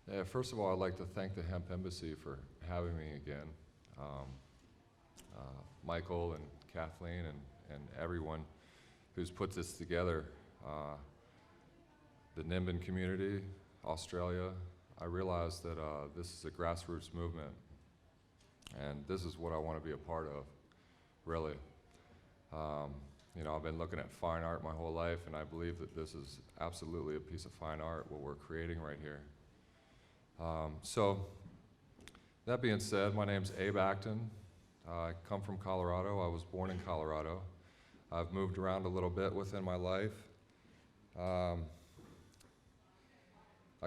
Yeah, first of all, I'd like to thank the Hemp Embassy for having me again. Um, Michael and Kathleen and everyone who's put this together. The Nimbin community, Australia, I realized that this is a grassroots movement, and this is what I want to be a part of, really. You know, I've been looking at fine art my whole life, and I believe that this is absolutely a piece of fine art, what we're creating right here. So, that being said, my name's Abe Acton. I come from Colorado. I was born in Colorado. I've moved around a little bit within my life. I'll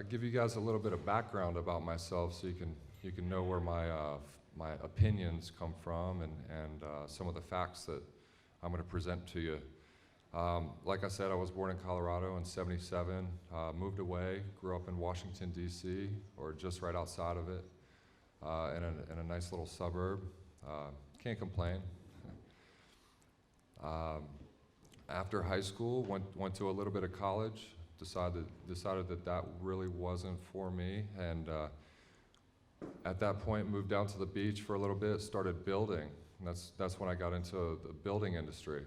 give you guys a little bit of background about myself so you can know where my opinions come from and some of the facts that I'm going to present to you. Like I said, I was born in Colorado in '77, moved away, grew up in Washington, D.C., or just right outside of it, in a nice little suburb. Can't complain. After high school, went to a little bit of college, decided that that really wasn't for me, and at that point moved down to the beach for a little bit, started building. And that's when I got into the building industry.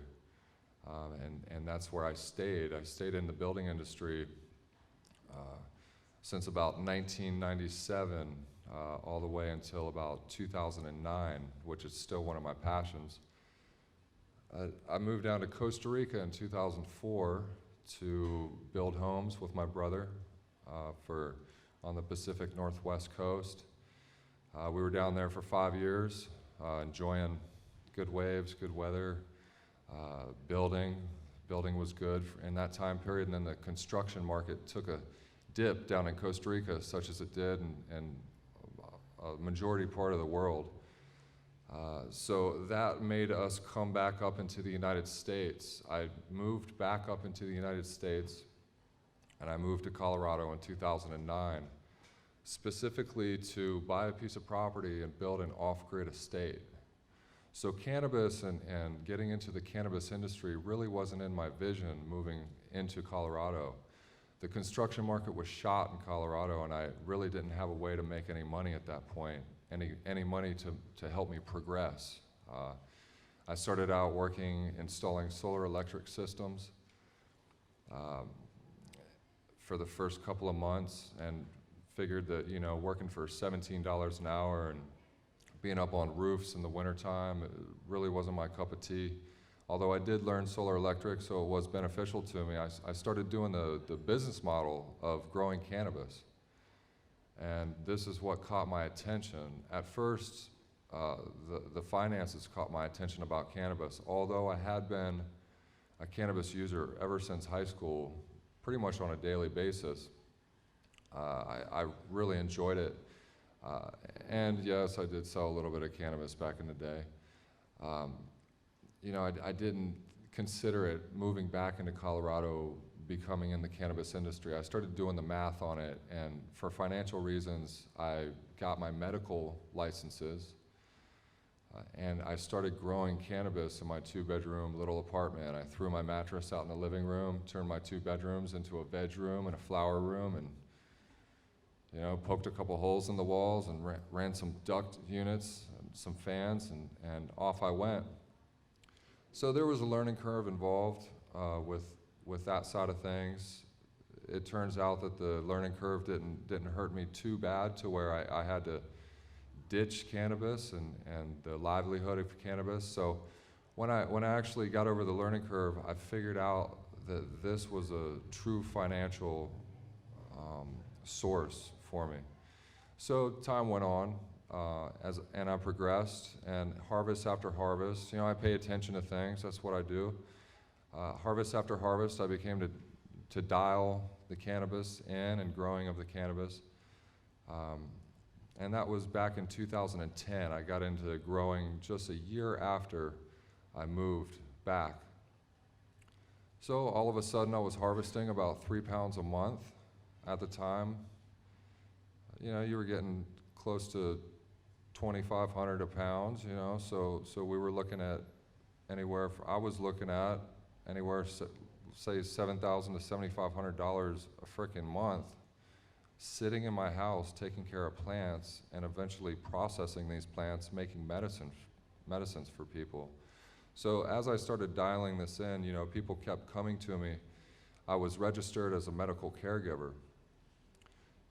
And that's where I stayed. I stayed in the building industry since about 1997, all the way until about 2009, which is still one of my passions. I moved down to Costa Rica in 2004 to build homes with my brother on the Pacific Northwest coast. We were down there for 5 years, enjoying good waves, good weather. Building was good in that time period, and then the construction market took a dip down in Costa Rica, such as it did in a majority part of the world. So that made us come back up into the United States. I moved back up into the United States, and I moved to Colorado in 2009, specifically to buy a piece of property and build an off-grid estate. So cannabis and getting into the cannabis industry really wasn't in my vision moving into Colorado. The construction market was shot in Colorado, and I really didn't have a way to make any money at that point, any money to help me progress. I started out working installing solar electric systems for the first couple of months, and figured that, you know, working for $17 an hour and being up on roofs in the wintertime, it really wasn't my cup of tea. Although I did learn solar electric, so it was beneficial to me, I started doing the business model of growing cannabis. And this is what caught my attention. At first, the finances caught my attention about cannabis. Although I had been a cannabis user ever since high school, pretty much on a daily basis, I really enjoyed it. And yes, I did sell a little bit of cannabis back in the day. You know, I didn't consider it moving back into Colorado, becoming in the cannabis industry. I started doing the math on it, and for financial reasons, I got my medical licenses, and I started growing cannabis in my 2-bedroom little apartment. I threw my mattress out in the living room, turned my 2 bedrooms into a veg room and a flower room, and you know, poked a couple holes in the walls and ran some duct units and some fans, and off I went. So there was a learning curve involved with that side of things. It turns out that the learning curve didn't hurt me too bad to where I had to ditch cannabis and the livelihood of cannabis. So when I actually got over the learning curve, I figured out that this was a true financial source for me. So time went on, and I progressed, and harvest after harvest, you know, I pay attention to things, that's what I do. Harvest after harvest, I became to dial the cannabis in and growing of the cannabis. And that was back in 2010. I got into growing just a year after I moved back. So all of a sudden I was harvesting about 3 pounds a month. At the time, you know, you were getting close to 2,500 a pound, you know, so we were looking at anywhere, I was looking at anywhere, say $7,000 to $7,500 a frickin' month sitting in my house, taking care of plants, and eventually processing these plants, making medicines for people. So as I started dialing this in, you know, people kept coming to me. I was registered as a medical caregiver.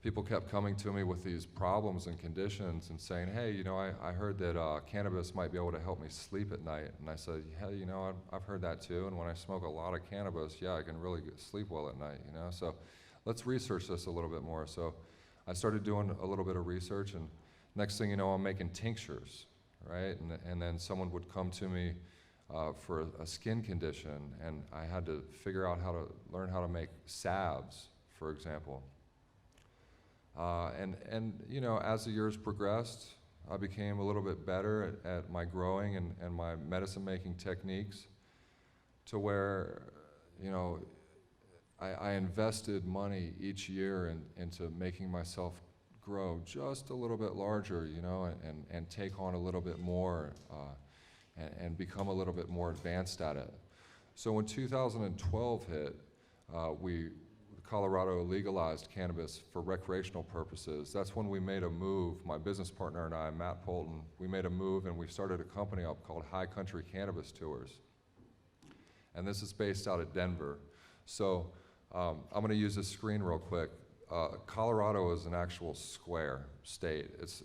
People kept coming to me with these problems and conditions and saying, hey, you know, I heard that cannabis might be able to help me sleep at night. And I said, yeah, you know, I've heard that too. And when I smoke a lot of cannabis, yeah, I can really sleep well at night, you know. So let's research this a little bit more. So I started doing a little bit of research, and next thing you know, I'm making tinctures, right? And then someone would come to me for a skin condition, and I had to figure out learn how to make salves, for example. And you know, as the years progressed, I became a little bit better at my growing and my medicine making techniques, to where, you know, I invested money each year into making myself grow just a little bit larger, you know, and take on a little bit more and become a little bit more advanced at it. So when 2012 hit, Colorado legalized cannabis for recreational purposes. That's when we made a move, my business partner and I, Matt Pohl, we made a move and we started a company up called High Country Cannabis Tours. And this is based out of Denver. So I'm gonna use this screen real quick. Colorado is an actual square state. It's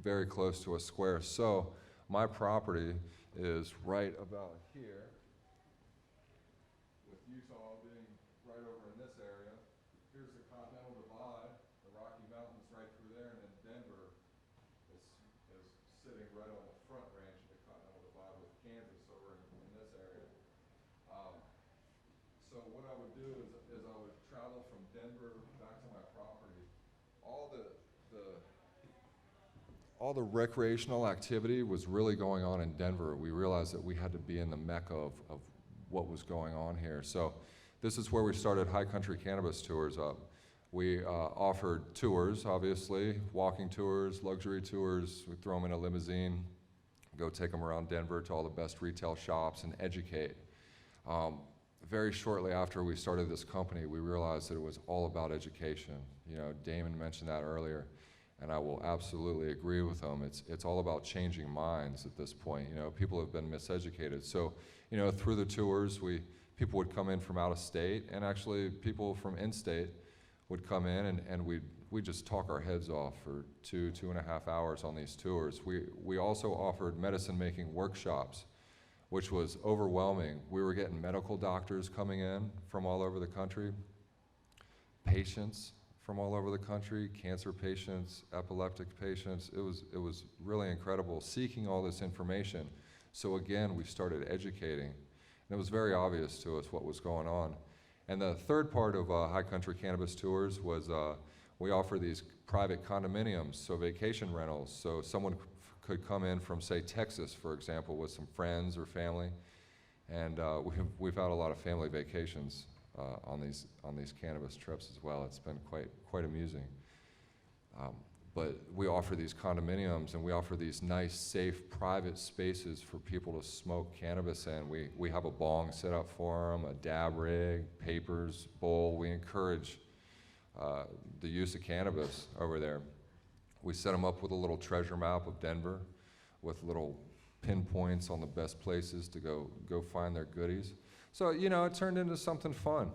very close to a square. So my property is right about here, with Utah being right over in this area. Here's the Continental Divide, the Rocky Mountains right through there, and then Denver is sitting right on the front range of the Continental Divide, with Kansas over in this area. So what I would do is I would travel from Denver back to my property. All the recreational activity was really going on in Denver. We realized that we had to be in the mecca of what was going on here. So this is where we started High Country Cannabis Tours up. We offered tours, obviously, walking tours, luxury tours. We throw them in a limousine, go take them around Denver to all the best retail shops and educate. Very shortly after we started this company, we realized that it was all about education. You know, Damon mentioned that earlier, and I will absolutely agree with him. It's all about changing minds at this point. You know, people have been miseducated. So, you know, through the tours, people would come in from out of state, and actually people from in-state would come in, and we'd just talk our heads off for 2.5 hours on these tours. We also offered medicine-making workshops, which was overwhelming. We were getting medical doctors coming in from all over the country, patients from all over the country, cancer patients, epileptic patients. It was really incredible, seeking all this information. So again, we started educating, and it was very obvious to us what was going on. And the third part of High Country Cannabis Tours was we offer these private condominiums, so vacation rentals. So someone could come in from, say, Texas, for example, with some friends or family, and we've had a lot of family vacations on these cannabis trips as well. It's been quite amusing. But we offer these condominiums, and we offer these nice, safe, private spaces for people to smoke cannabis in. We have a bong set up for them, a dab rig, papers, bowl. We encourage the use of cannabis over there. We set them up with a little treasure map of Denver with little pinpoints on the best places to go find their goodies. So, you know, it turned into something fun.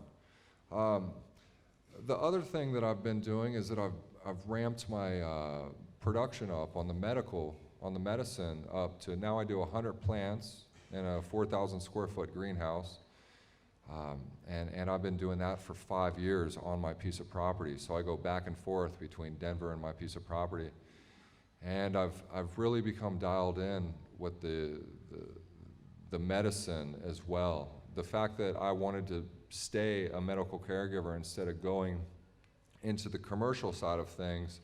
The other thing that I've been doing is that I've ramped my production up on the medicine up to, now I do 100 plants in a 4,000 square foot greenhouse. And I've been doing that for 5 years on my piece of property. So I go back and forth between Denver and my piece of property. And I've really become dialed in with the medicine as well. The fact that I wanted to stay a medical caregiver instead of going into the commercial side of things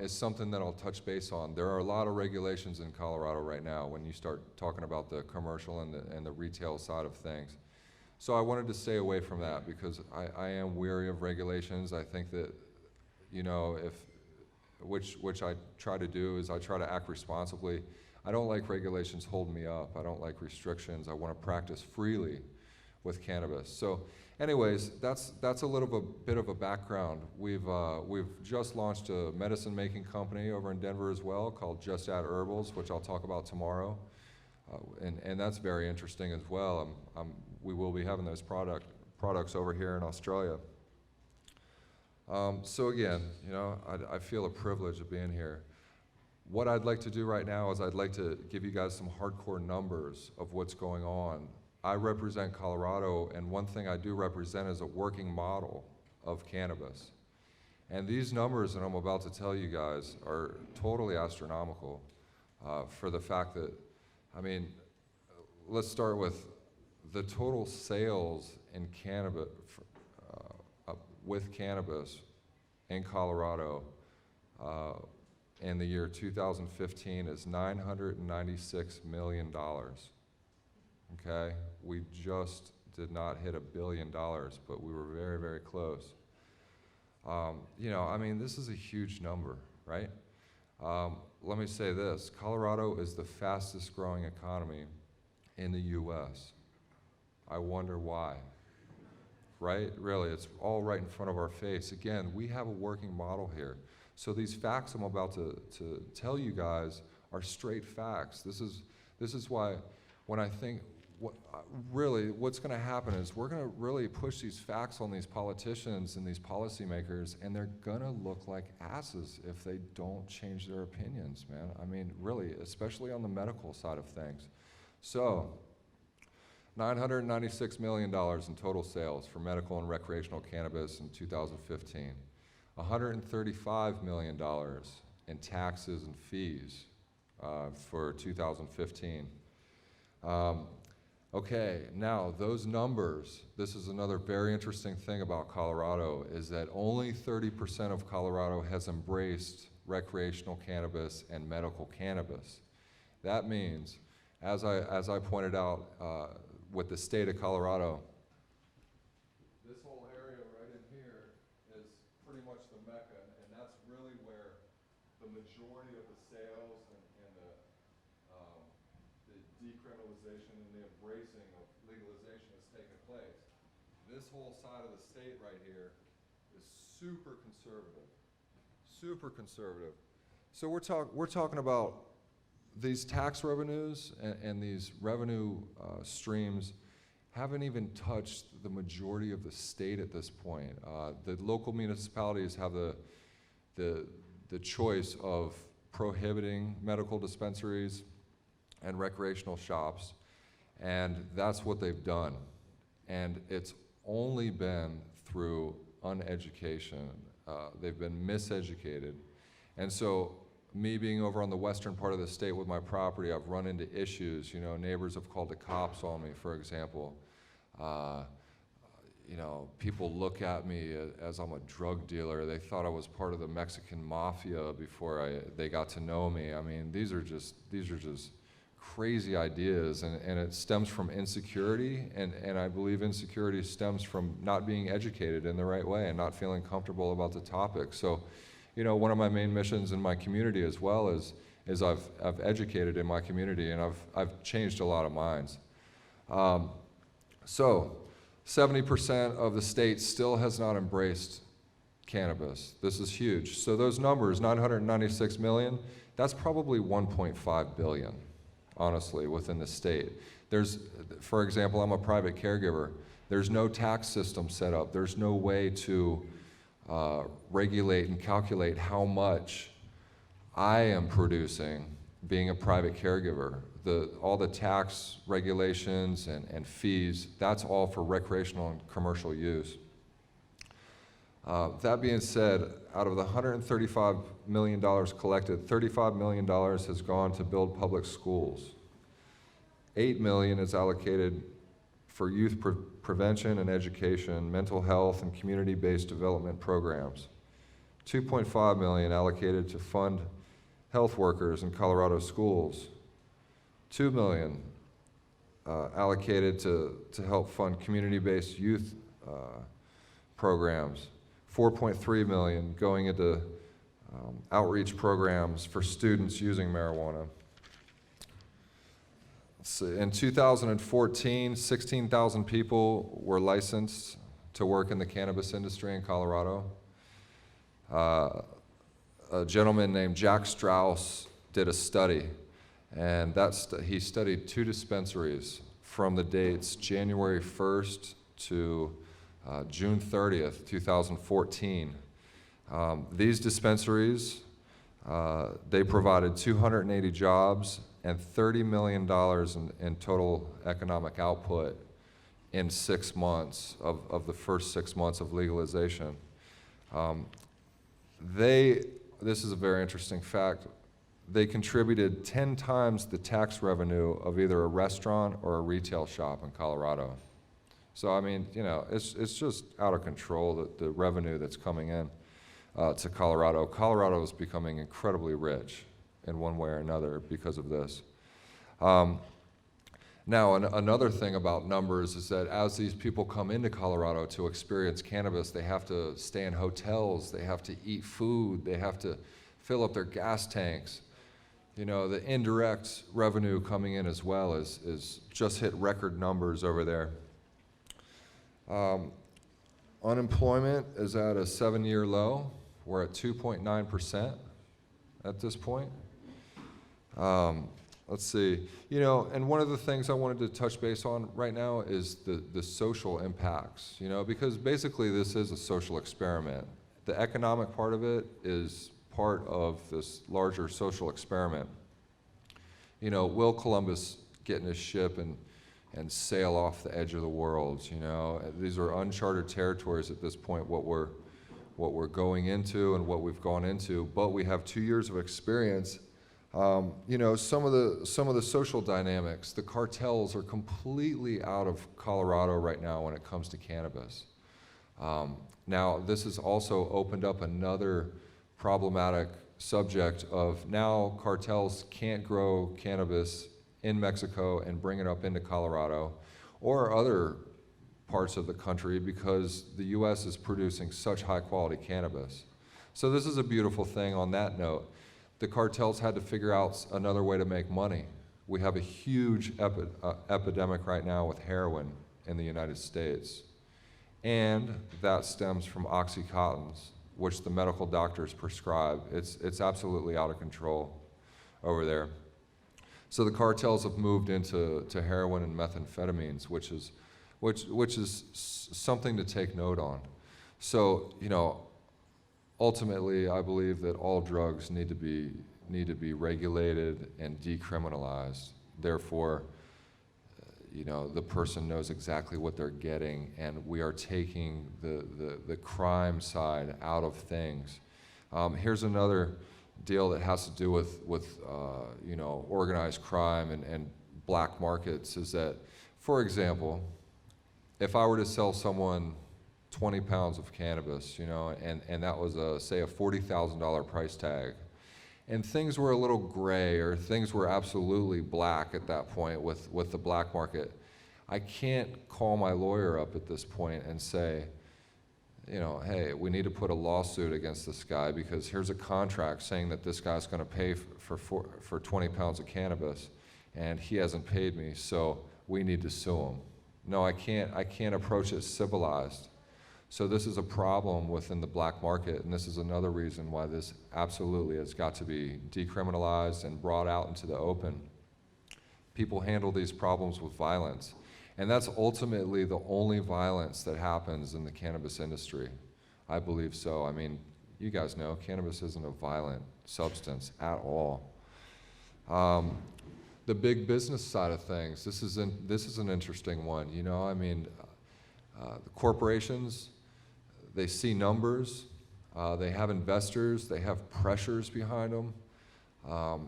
is something that I'll touch base on. There are a lot of regulations in Colorado right now when you start talking about the commercial and the retail side of things. So I wanted to stay away from that because I am weary of regulations. I think that, you know, which I try to do is I try to act responsibly. I don't like regulations holding me up. I don't like restrictions. I want to practice freely with cannabis. So anyways, that's a bit of a background. We've just launched a medicine making company over in Denver as well called Just Add Herbals, which I'll talk about tomorrow, and that's very interesting as well. We will be having those products over here in Australia. So again, you know, I feel a privilege of being here. What I'd like to do right now is I'd like to give you guys some hardcore numbers of what's going on. I represent Colorado, and one thing I do represent is a working model of cannabis. And these numbers that I'm about to tell you guys are totally astronomical for the fact that, I mean, let's start with the total sales in cannabis, with cannabis in Colorado in the year 2015 is $996 million. Okay, we just did not hit $1 billion, but we were very, very close. You know, I mean, this is a huge number, right? Let me say this, Colorado is the fastest growing economy in the US. I wonder why, right? Really, it's all right in front of our face. Again, we have a working model here. So these facts I'm about to tell you guys are straight facts. This is why when I think, what's going to happen is we're going to really push these facts on these politicians and these policymakers, and they're going to look like asses if they don't change their opinions, man. I mean, really, especially on the medical side of things. So, $996 million in total sales for medical and recreational cannabis in 2015. $135 million in taxes and fees for 2015. Okay, now those numbers, this is another very interesting thing about Colorado, is that only 30% of Colorado has embraced recreational cannabis and medical cannabis. That means, as I pointed out with the state of Colorado, this whole area right in here is pretty much the mecca, and that's really where the majority of the sales and the decriminalization and the embracing of legalization has taken place. This whole side of the state right here is super conservative, super conservative. So we're talking about these tax revenues and these revenue streams haven't even touched the majority of the state at this point. The local municipalities have the choice of prohibiting medical dispensaries and recreational shops, and that's what they've done. And it's only been through uneducation. They've been miseducated. And so me being over on the western part of the state with my property, I've run into issues. You know, neighbors have called the cops on me, for example. You know, people look at me as I'm a drug dealer. They thought I was part of the Mexican mafia before they got to know me. I mean, these are just crazy ideas, and it stems from insecurity, and I believe insecurity stems from not being educated in the right way and not feeling comfortable about the topic. So, you know, one of my main missions in my community as well is I've educated in my community, and I've changed a lot of minds. So 70% of the state still has not embraced cannabis. This is huge. So those numbers, 996 million, that's probably 1.5 billion, honestly, within the state. There's, for example, I'm a private caregiver. There's no tax system set up. There's no way to regulate and calculate how much I am producing being a private caregiver. All the tax regulations and fees, that's all for recreational and commercial use. That being said, out of the $135 million collected, $35 million has gone to build public schools. $8 million is allocated for youth prevention and education, mental health, and community-based development programs. $2.5 million allocated to fund health workers in Colorado schools. $2 million allocated to help fund community-based youth programs. $4.3 million going into outreach programs for students using marijuana. So in 2014, 16,000 people were licensed to work in the cannabis industry in Colorado. A gentleman named Jack Strauss did a study, and he studied 2 dispensaries from the dates January 1st to June 30th, 2014. These dispensaries, they provided 280 jobs and $30 million in total economic output in 6 months of the first 6 months of legalization. This is a very interesting fact, they contributed 10 times the tax revenue of either a restaurant or a retail shop in Colorado. So I mean, you know, it's just out of control, the revenue that's coming in to Colorado. Colorado is becoming incredibly rich in one way or another because of this. Now, another thing about numbers is that as these people come into Colorado to experience cannabis, they have to stay in hotels, they have to eat food, they have to fill up their gas tanks. You know, the indirect revenue coming in as well is just hit record numbers over there. Unemployment is at a 7-year low. We're at 2.9% at this point. Let's see, you know, and one of the things I wanted to touch base on right now is the social impacts, you know, because basically this is a social experiment. The economic part of it is part of this larger social experiment. You know, will Columbus get in his ship and sail off the edge of the world, you know? These are uncharted territories at this point, what we're going into and what we've gone into, but we have 2 years of experience. You know, some of the social dynamics, the cartels are completely out of Colorado right now when it comes to cannabis. Now, this has also opened up another problematic subject of now cartels can't grow cannabis in Mexico and bring it up into Colorado or other parts of the country because the US is producing such high quality cannabis. So this is a beautiful thing on that note. The cartels had to figure out another way to make money. We have a huge epidemic right now with heroin in the United States. And that stems from Oxycontins, which the medical doctors prescribe. It's absolutely out of control over there. So the cartels have moved into heroin and methamphetamines, which is something to take note on. So, you know, ultimately, I believe that all drugs need to be regulated and decriminalized. Therefore, you know, the person knows exactly what they're getting, and we are taking the crime side out of things. Here's another deal that has to do with you know, organized crime and black markets. Is that, for example, if I were to sell someone 20 pounds of cannabis, you know, and that was say a $40,000 price tag, and things were a little gray or things were absolutely black at that point with the black market, I can't call my lawyer up at this point and say, you know, hey, we need to put a lawsuit against this guy because here's a contract saying that this guy's going to pay for 20 pounds of cannabis and he hasn't paid me, so we need to sue him. No, I can't approach it civilized. So this is a problem within the black market, and this is another reason why this absolutely has got to be decriminalized and brought out into the open. People handle these problems with violence, and that's ultimately the only violence that happens in the cannabis industry. I believe so. I mean, you guys know cannabis isn't a violent substance at all. The big business side of things, this is an interesting one. You know, I mean, the corporations, they see numbers, they have investors, they have pressures behind them,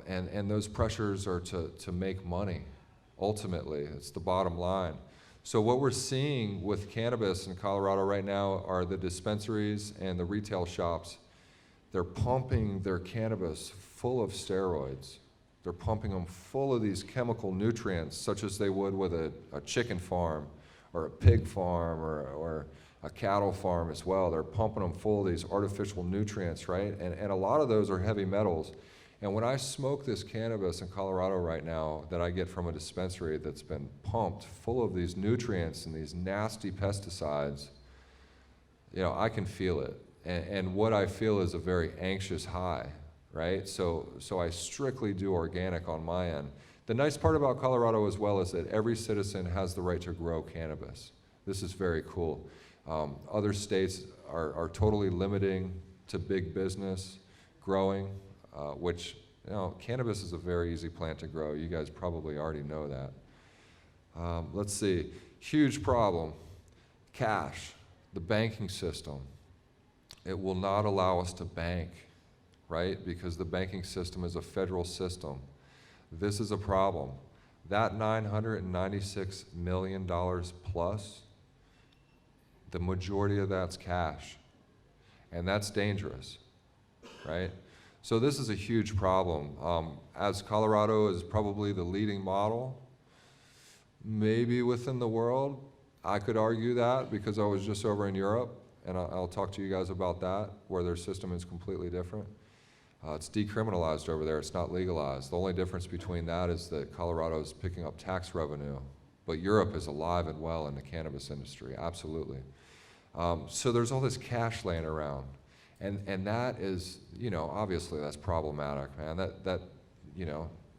and those pressures are to make money. Ultimately, it's the bottom line. So what we're seeing with cannabis in Colorado right now are the dispensaries and the retail shops. They're pumping their cannabis full of steroids. They're pumping them full of these chemical nutrients, such as they would with a chicken farm or a pig farm or a cattle farm as well. They're pumping them full of these artificial nutrients, right? And a lot of those are heavy metals. And when I smoke this cannabis in Colorado right now that I get from a dispensary that's been pumped full of these nutrients and these nasty pesticides, I can feel it. And what I feel is a very anxious high, right? So I strictly do organic on my end. The nice part about Colorado as well is that every citizen has the right to grow cannabis. This is very cool. Other states are totally limiting to big business growing, which, cannabis is a very easy plant to grow. You guys probably already know that. Let's see, huge problem, cash, the banking system. It will not allow us to bank, right? Because the banking system is a federal system. This is a problem. That $996 million plus, the majority of that's cash. And that's dangerous, right? So this is a huge problem. As Colorado is probably the leading model, maybe within the world, I could argue that because I was just over in Europe, and I'll talk to you guys about that, where their system is completely different. It's decriminalized over there, it's not legalized. The only difference between that is that Colorado is picking up tax revenue, but Europe is alive and well in the cannabis industry, absolutely. So there's all this cash laying around, and that is, obviously that's problematic, man. That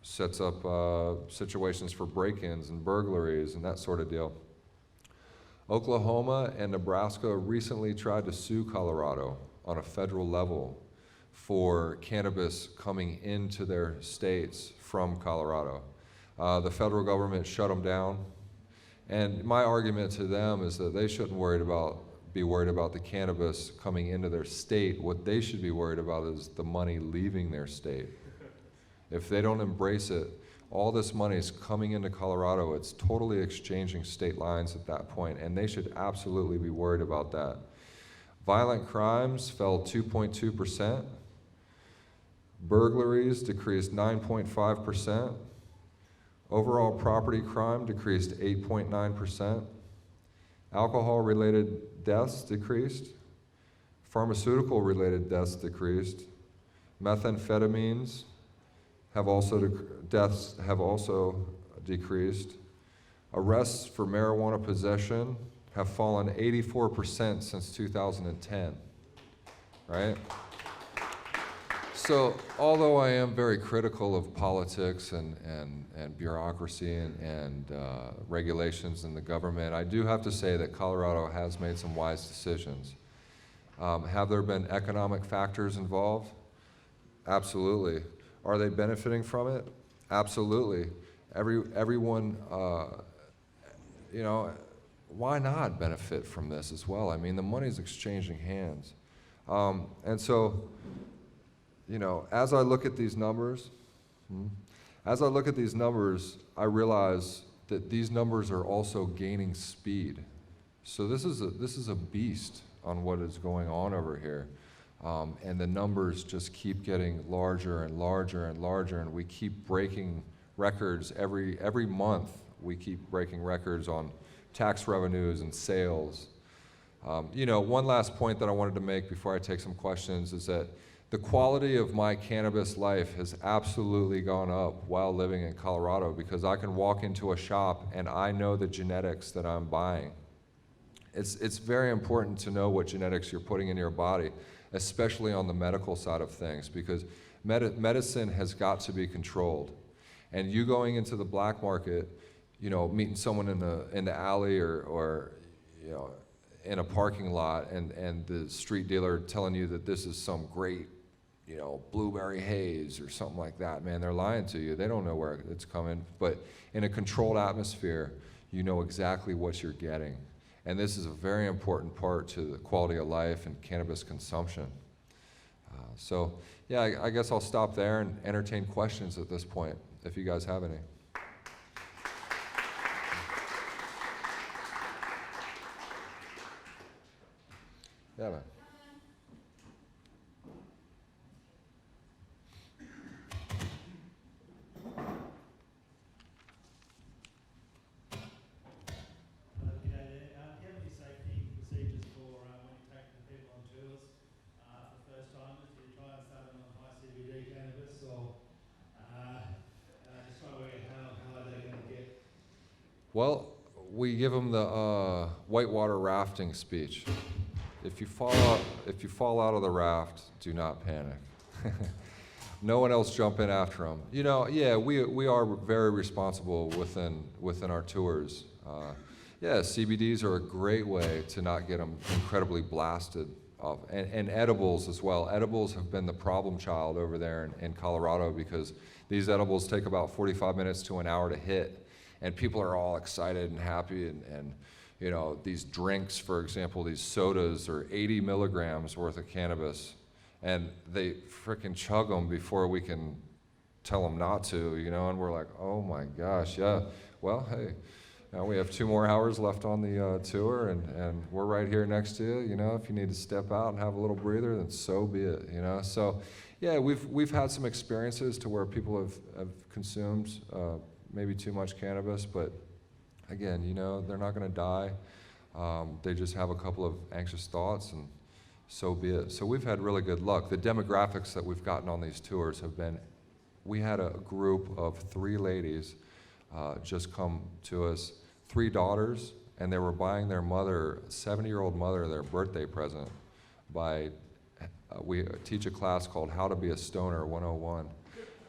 sets up situations for break-ins and burglaries and that sort of deal. Oklahoma and Nebraska recently tried to sue Colorado on a federal level for cannabis coming into their states from Colorado. The federal government shut them down, and my argument to them is that they shouldn't be worried about the cannabis coming into their state. What they should be worried about is the money leaving their state. If they don't embrace it, all this money is coming into Colorado. It's totally exchanging state lines at that point, and they should absolutely be worried about that. Violent crimes fell 2.2%. Burglaries decreased 9.5%. Overall property crime decreased 8.9%. Alcohol-related deaths decreased. Pharmaceutical-related deaths decreased. Methamphetamines deaths have also decreased. Arrests for marijuana possession have fallen 84% since 2010, right? So although I am very critical of politics and bureaucracy and regulations in the government, I do have to say that Colorado has made some wise decisions. Have there been economic factors involved? Absolutely. Are they benefiting from it? Absolutely. Everyone, why not benefit from this as well? I mean, the money's exchanging hands. And so, as I look at these numbers, I realize that these numbers are also gaining speed. So this is a beast on what is going on over here. And the numbers just keep getting larger and larger and larger, and we keep breaking records every month. We keep breaking records on tax revenues and sales. One last point that I wanted to make before I take some questions is that the quality of my cannabis life has absolutely gone up while living in Colorado, because I can walk into a shop and I know the genetics that I'm buying. It's very important to know what genetics you're putting in your body, especially on the medical side of things, because medicine has got to be controlled. And you going into the black market, meeting someone in the alley or in a parking lot, and the street dealer telling you that this is some great, blueberry haze or something like that, man, they're lying to you. They don't know where it's coming. But in a controlled atmosphere, you know exactly what you're getting. And this is a very important part to the quality of life and cannabis consumption. So, yeah, I guess I'll stop there and entertain questions at this point, if you guys have any. Yeah, man. Well, we give them the whitewater rafting speech. if you fall out of the raft, do not panic. No one else jump in after them. You know, yeah, we are very responsible within our tours. Yeah, CBDs are a great way to not get them incredibly blasted off, and edibles as well. Edibles have been the problem child over there in Colorado because these edibles take about 45 minutes to an hour to hit, and people are all excited and happy, and you know, these drinks, for example, these sodas are 80 milligrams worth of cannabis, and they frickin' chug them before we can tell them not to, you know, and we're like, oh my gosh, yeah, well, hey, now we have 2 more hours left on the tour, and we're right here next to you, you know, if you need to step out and have a little breather, then so be it, you know. So, yeah, we've had some experiences to where people have consumed maybe too much cannabis, but again, you know, they're not gonna die. They just have a couple of anxious thoughts, and so be it. So we've had really good luck. The demographics that we've gotten on these tours have been, we had a group of 3 ladies just come to us, 3 daughters, and they were buying their mother, 70-year-old mother, their birthday present by, we teach a class called How to Be a Stoner 101.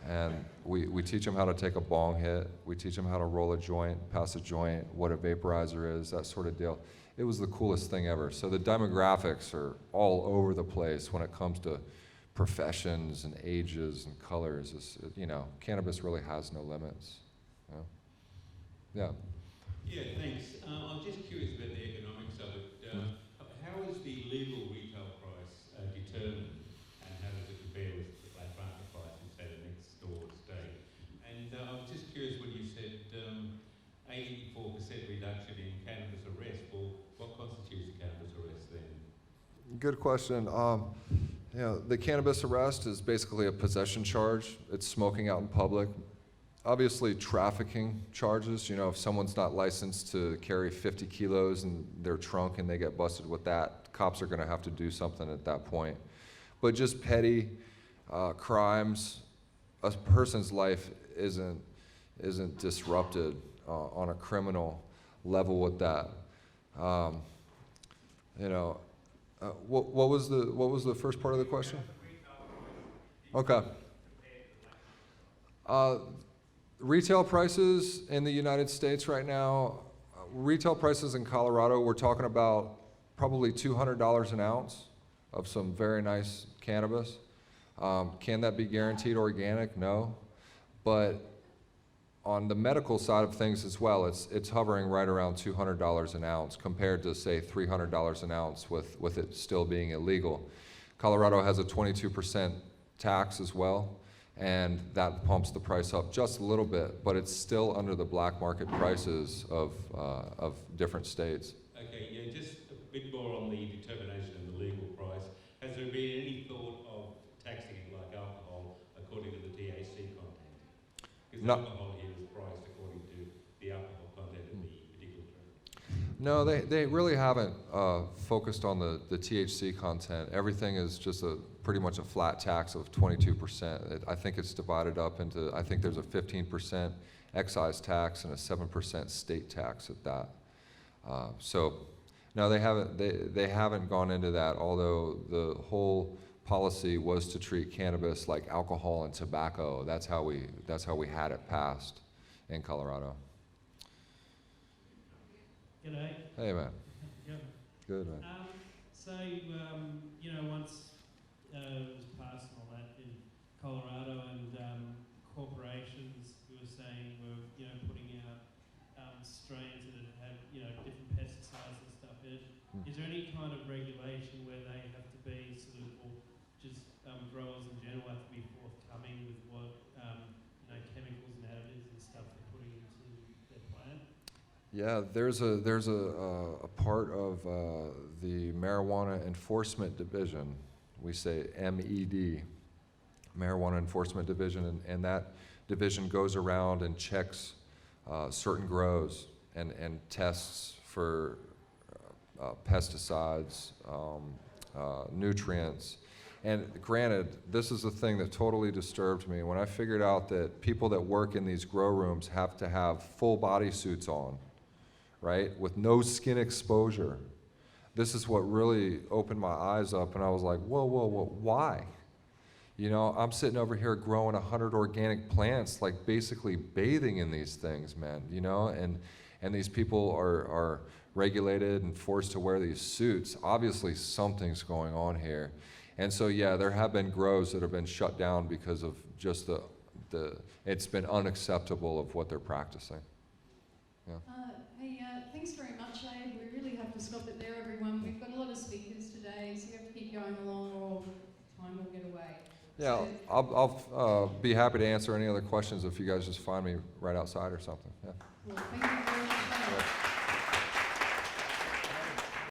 And we teach them how to take a bong hit, we teach them how to roll a joint, pass a joint, what a vaporizer is, that sort of deal. It was the coolest thing ever. So the demographics are all over the place when it comes to professions and ages and colors. You know, cannabis really has no limits. You know? Yeah. Yeah, thanks. I'm just curious about the economics of it. How is the legal retail price determined, and how does it compare with the black market price in, say, the next door state? And I was just curious when you said 84% reduction in cannabis arrest. Well, what constitutes a cannabis arrest then? Good question. You know, the cannabis arrest is basically a possession charge. It's smoking out in public. Obviously, trafficking charges, you know, if someone's not licensed to carry 50 kilos in their trunk and they get busted with that, cops are gonna have to do something at that point. But just petty crimes, a person's life isn't disrupted on a criminal level with that. You know, what was the first part of the question? Okay. Retail prices in the United States right now, retail prices in Colorado, we're talking about probably $200 an ounce of some very nice cannabis. Can that be guaranteed organic? No. But on the medical side of things as well, it's hovering right around $200 an ounce compared to, say, $300 an ounce with it still being illegal. Colorado has a 22% tax as well, and that pumps the price up just a little bit, but it's still under the black market prices of different states. Okay, yeah, just a bit more on the determination of the legal price. Has there been any thought of taxing it like alcohol according to the THC content? Because alcohol here is priced according to the alcohol content of the particular drug. No, they really haven't focused on the THC content. Everything is just pretty much a flat tax of 22%. I think it's divided up into, I think there's a 15% excise tax and a 7% state tax at that. So, no, they haven't gone into that, although the whole policy was to treat cannabis like alcohol and tobacco. That's how we had it passed in Colorado. G'day. Hey, man. Yep. Good, man. So, you know, once it was passed and all that in Colorado, and corporations, you were saying, were, you know, putting out strains that had, you know, different pesticides and stuff in it. Is there any kind of regulation where they have to be sort of, or just growers in general have to be forthcoming with what, you know, chemicals and additives and stuff they're putting into their plant? Yeah, there's a part of the Marijuana Enforcement Division, we say MED, Marijuana Enforcement Division, and that division goes around and checks certain grows and tests for pesticides, nutrients. And granted, this is the thing that totally disturbed me. When I figured out that people that work in these grow rooms have to have full body suits on, right, with no skin exposure, this is what really opened my eyes up, and I was like, whoa, whoa, whoa, why? You know, I'm sitting over here growing 100 organic plants, like basically bathing in these things, man, you know, and these people are regulated and forced to wear these suits. Obviously something's going on here. And so, yeah, there have been grows that have been shut down because of just it's been unacceptable of what they're practicing. Yeah. Hey, thanks very much, Abe. We really have to stop it there, everyone. We've got a lot of speakers today, so we have to keep going along or time will get away. Yeah, So, I'll be happy to answer any other questions if you guys just find me right outside or something. Yeah. well, thank you very much. Yeah.